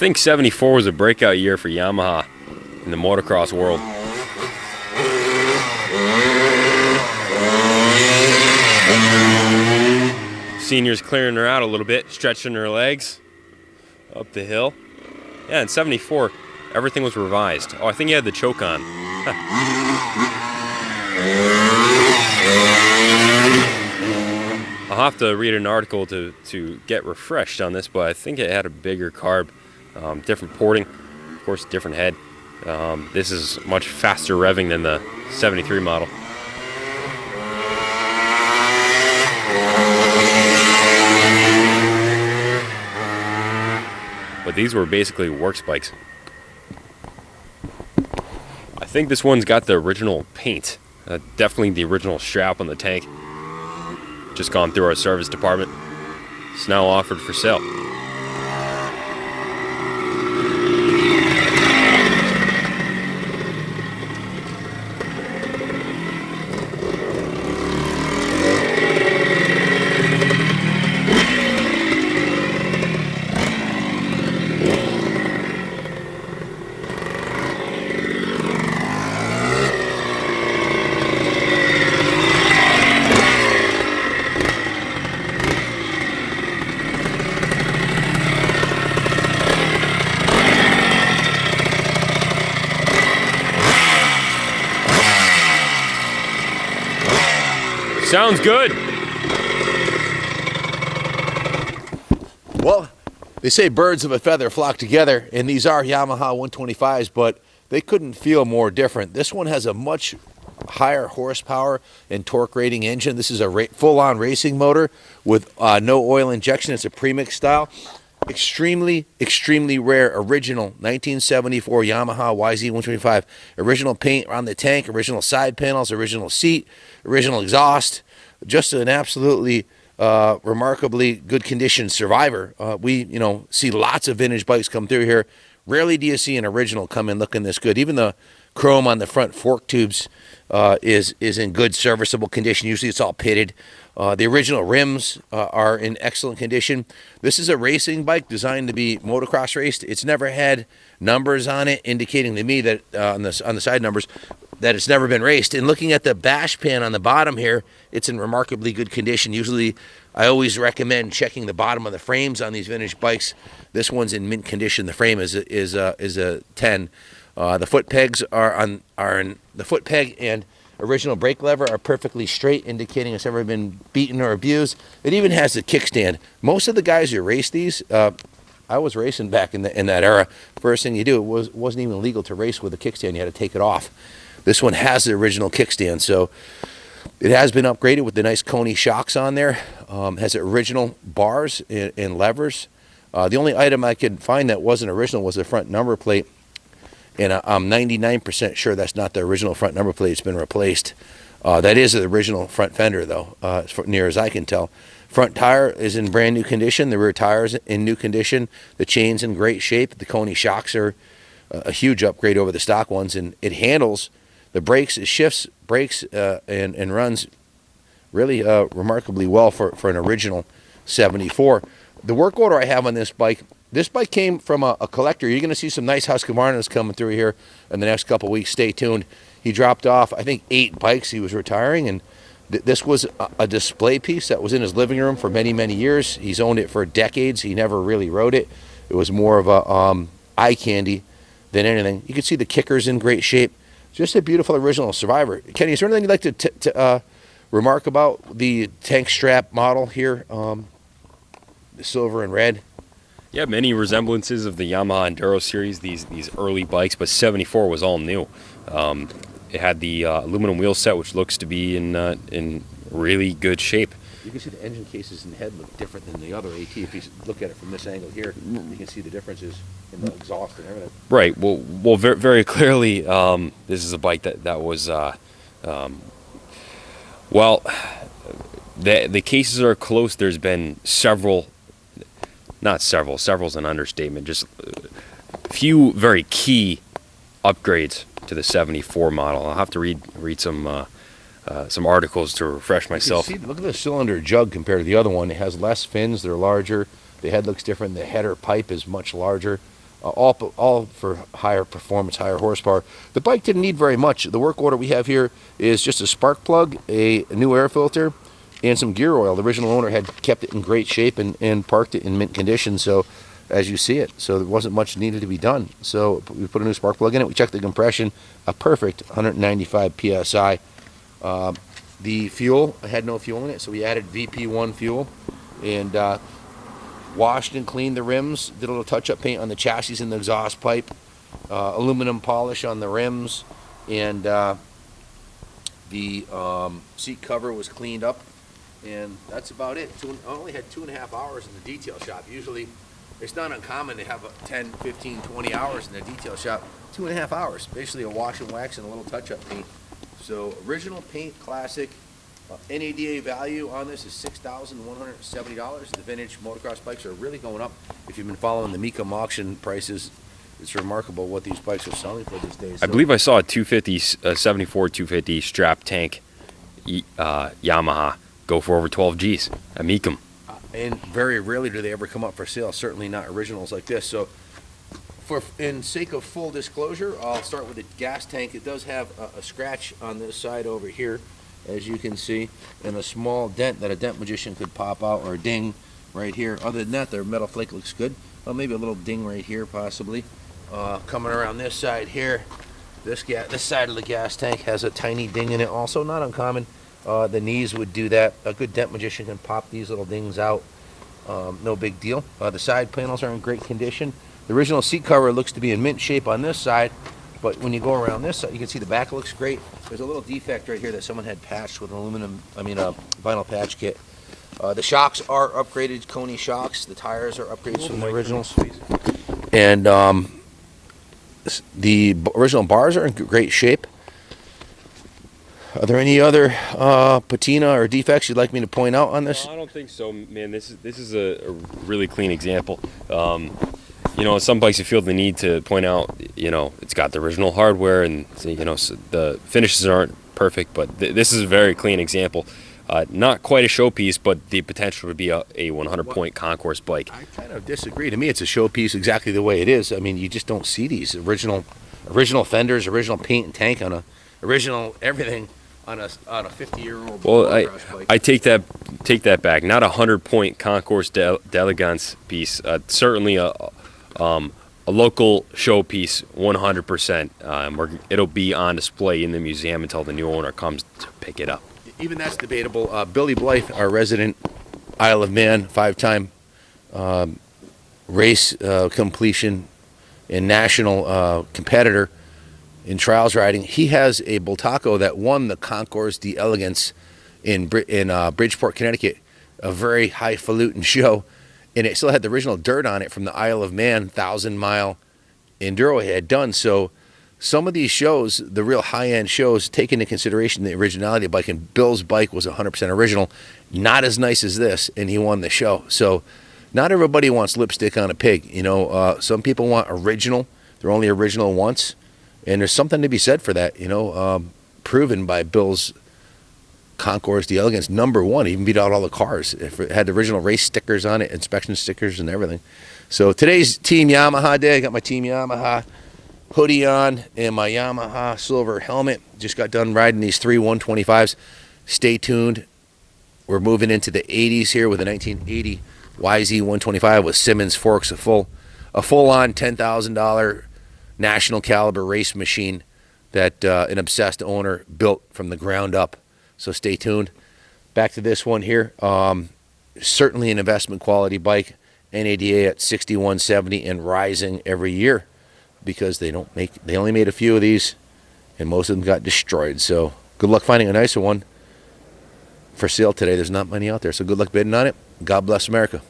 think 74 was a breakout year for Yamaha in the motocross world. Seniors clearing her out a little bit, stretching her legs up the hill. Yeah, in 74, everything was revised. Oh, I think he had the choke on. I'll have to read an article to get refreshed on this, but I think it had a bigger carb, different porting, of course, different head. This is much faster revving than the 73 model. But these were basically works bikes. I think this one's got the original paint. Definitely the original strap on the tank. Just gone through our service department. It's now offered for sale. Sounds good. Well, they say birds of a feather flock together, and these are Yamaha 125s, but they couldn't feel more different. This one has a much higher horsepower and torque rating engine. This is a full-on racing motor with no oil injection. It's a premix style. Extremely, extremely rare original 1974 Yamaha YZ125. Original paint on the tank, original side panels, original seat, original exhaust. Just an absolutely remarkably good condition survivor. We see lots of vintage bikes come through here. Rarely do you see an original come in looking this good. Even the chrome on the front fork tubes is in good serviceable condition. Usually it's all pitted. The original rims are in excellent condition. This is a racing bike designed to be motocross raced. It's never had numbers on it indicating to me that on the side numbers that it's never been raced. And looking at the bash pan on the bottom here, it's in remarkably good condition. Usually I always recommend checking the bottom of the frames on these vintage bikes. This one's in mint condition. The frame is a 10. The foot pegs are in the foot peg and original brake lever are perfectly straight, indicating it's never been beaten or abused. It even has the kickstand. Most of the guys who race these, I was racing back in that era. First thing you do, it wasn't even legal to race with a kickstand. You had to take it off. This one has the original kickstand, so it has been upgraded with the nice Coney shocks on there. Has original bars and levers. The only item I could find that wasn't original was the front number plate. And I'm 99% sure that's not the original front number plate. It's been replaced. That is the original front fender, though, as near as I can tell. Front tire is in brand new condition. The rear tire is in new condition. The chain's in great shape. The Coney shocks are a huge upgrade over the stock ones. And it handles the brakes. It shifts brakes and runs really remarkably well for an original 74. The work order I have on this bike came from a collector. You're going to see some nice Husqvarnas coming through here in the next couple of weeks. Stay tuned. He dropped off, I think, 8 bikes he was retiring, and this was a display piece that was in his living room for many, many years. He's owned it for decades. He never really rode it. It was more of a eye candy than anything. You can see the kicker's in great shape. Just a beautiful original survivor. Kenny, is there anything you'd like to remark about the tank strap model here, the silver and red? Yeah, many resemblances of the Yamaha Enduro series, these early bikes, but 74 was all new. It had the aluminum wheel set, which looks to be in really good shape. You can see the engine cases and head look different than the other AT. If you look at it from this angle here, you can see the differences in the exhaust and everything. Right. Well, very, very clearly, this is a bike that was, well, the cases are close. There's been several. Not several. Several's an understatement. Just a few very key upgrades to the 74 model. I'll have to read some articles to refresh myself. See, look at the cylinder jug compared to the other one. It has less fins. They're larger. The head looks different. The header pipe is much larger. all for higher performance, higher horsepower. The bike didn't need very much. The work order we have here is just a spark plug, a new air filter, and some gear oil. The original owner had kept it in great shape and parked it in mint condition, so as you see it. So there wasn't much needed to be done. So we put a new spark plug in it. We checked the compression, a perfect 195 PSI. The fuel, I had no fuel in it, so we added VP1 fuel and washed and cleaned the rims, did a little touch-up paint on the chassis and the exhaust pipe, aluminum polish on the rims, and the seat cover was cleaned up, and that's about it. I only had 2.5 hours in the detail shop. Usually it's not uncommon to have 10, 15, 20 hours in the detail shop. 2.5 hours, basically a wash and wax and a little touch-up paint. So original paint, classic. NADA value on this is $6,170. The vintage motocross bikes are really going up. If you've been following the Mecum auction prices, it's remarkable what these bikes are selling for these days. I believe I saw a 74 250 strap tank Yamaha go for over 12 G's at Mecum. And very rarely do they ever come up for sale, certainly not originals like this. So in sake of full disclosure, I'll start with the gas tank. It does have a scratch on this side over here, as you can see, and a small dent that a dent magician could pop out, or a ding right here. Other than that, their metal flake looks good. Well, maybe a little ding right here possibly. Coming around this side here, this side of the gas tank has a tiny ding in it also, not uncommon. The knees would do that. A good dent magician can pop these little dings out. No big deal. The side panels are in great condition. The original seat cover looks to be in mint shape on this side, but when you go around this side, you can see the back looks great. There's a little defect right here that someone had patched with an vinyl patch kit. The shocks are upgraded, Coney shocks. The tires are upgraded from the originals. And the original bars are in great shape. Are there any other patina or defects you'd like me to point out on this? No, I don't think so, man. This is a really clean example. You know, some bikes you feel the need to point out, you know, it's got the original hardware and, you know, so the finishes aren't perfect, but this is a very clean example. Not quite a showpiece, but the potential to be a 100-point concourse bike. I kind of disagree. To me, it's a showpiece exactly the way it is. I mean, you just don't see these original fenders, original paint and tank on a original everything on a 50-year-old. Well, I take that back. Not a 100-point concourse d'elegance piece. Certainly a local showpiece, 100%. It'll be on display in the museum until the new owner comes to pick it up. Even that's debatable. Billy Blythe, our resident Isle of Man, 5-time race completion and national competitor in trials riding, he has a Bultaco that won the Concours d'Elegance in Bridgeport, Connecticut, a very highfalutin show, and it still had the original dirt on it from the Isle of Man 1,000-mile enduro it had done. So some of these shows, the real high-end shows, take into consideration the originality of the bike, and Bill's bike was 100% original, not as nice as this, and he won the show. So not everybody wants lipstick on a pig. You know, some people want original. They're only original once. And there's something to be said for that, you know, proven by Bill's Concours d'Elegance #1. He even beat out all the cars. It had the original race stickers on it, inspection stickers and everything. So today's Team Yamaha day. I got my Team Yamaha hoodie on and my Yamaha silver helmet. Just got done riding these 3 125s. Stay tuned. We're moving into the 80s here with a 1980 YZ125 with Simmons forks, a full-on $10,000 national caliber race machine that an obsessed owner built from the ground up. So stay tuned. Back to this one here. Certainly an investment quality bike. NADA at 6170 and rising every year because they only made a few of these and most of them got destroyed. So good luck finding a nicer one for sale today. There's not many out there. So good luck bidding on it. God bless America.